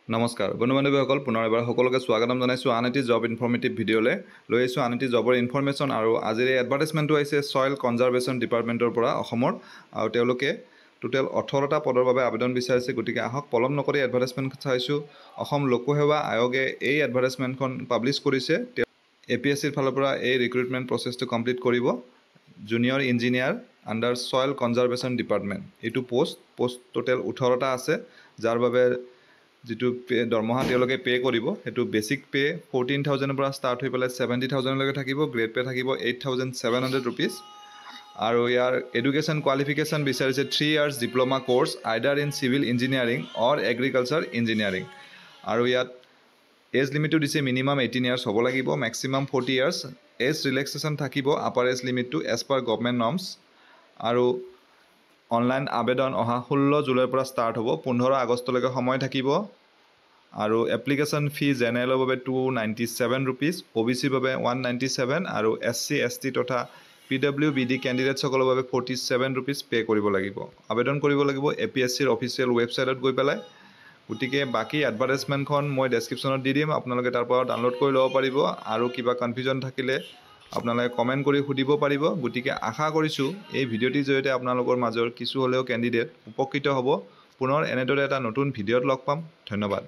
নমস্কাৰ বন্ধু-বান্ধৱীসকল পুনৰ এবাৰ সকলোকে স্বাগতম জনাইছোঁ আন এটি জব ইনফৰ্মেটিভ ভিডিঅ'লৈ লৈ আহিছোঁ আন এটি জবৰ ইনফৰমেশ্যন আৰু আজিৰ এই এডভাৰটাইজমেণ্টটো আহিছে ছইল কনজাৰভেশ্যন ডিপাৰ্টমেণ্টৰ পৰা অসমৰ আৰু তেওঁলোকে টোটেল 18টা পদৰ বাবে আবেদন বিচাৰিছে গতিকে আহক পলম নকৰি এডভাৰটাইজমেণ্ট চাইছোঁ অসম লোকসেৱা আয়োগে এই এডভাৰটাইজমেণ্টখন পাব্লিছ কৰিছে APSCৰ ফালৰ পৰা এই ৰিক্ৰুটমেণ্ট প্ৰচেছটো কমপ্লিট কৰিব junior engineer under soil conservation department এইটো পোষ্ট টোটেল 18টা আছে যাৰ বাবে যিটো দৰমহা তেওঁলোকে পে' কৰিব সেইটো বেচিক পে 14,000 পৰা ষ্টাৰ্ট হৈ পেলাই 70,000 লৈকে থাকিব গ্ৰেড পে থাকিব 8,700 ৰুপিজ আৰু ইয়াৰ এডুকেশ্যন কোৱালিফিকেশ্যন বিচাৰিছে 3 years diploma course either in civil engineering or agriculture engineering আৰু ইয়াত এজ লিমিটটো দিছে মিনিমাম 18 ইয়াৰ্ছ হ'ব লাগিব মেক্সিমাম 40 ইয়াৰ্ছ এজ ৰিলেক্সেশ্যন থাকিব আপাৰ এজ লিমিটটো এজ পাৰ গভৰ্ণমেণ্ট নৰ্মছ আৰু অনলাইন আবেদন অহা 16 জুলাইৰ পৰা ষ্টাৰ্ট হ'ব 15 আগষ্টলৈকে সময় থাকিব আৰু এপ্লিকেশ্যন ফি জেনেৰেলৰ বাবে 297 ৰুপিজ OBCৰ বাবে 197 আৰু SC ST তথা PWBD কেণ্ডিডেটসকলৰ বাবে 47 ৰুপিজ পে' কৰিব লাগিব আবেদন কৰিব লাগিব APSCৰ অফিচিয়েল ৱেবছাইটত গৈ পেলাই গতিকে বাকী এডভাৰটাইজমেণ্টখন মই ডেছক্ৰিপশ্যনত দি দিম আপোনালোকে তাৰ পৰা ডাউনলোড কৰি ল'ব পাৰিব আৰু কিবা কনফিউজন থাকিলে আপোনালোকে কমেণ্ট কৰি সুধিব পাৰিব গতিকে আশা কৰিছোঁ এই ভিডিঅ'টিৰ জৰিয়তে আপোনালোকৰ মাজৰ কিছু হ'লেও কেণ্ডিডেট উপকৃত হ'ব পুনৰ এনেদৰে এটা নতুন ভিডিঅ'ত লগ পাম ধন্যবাদ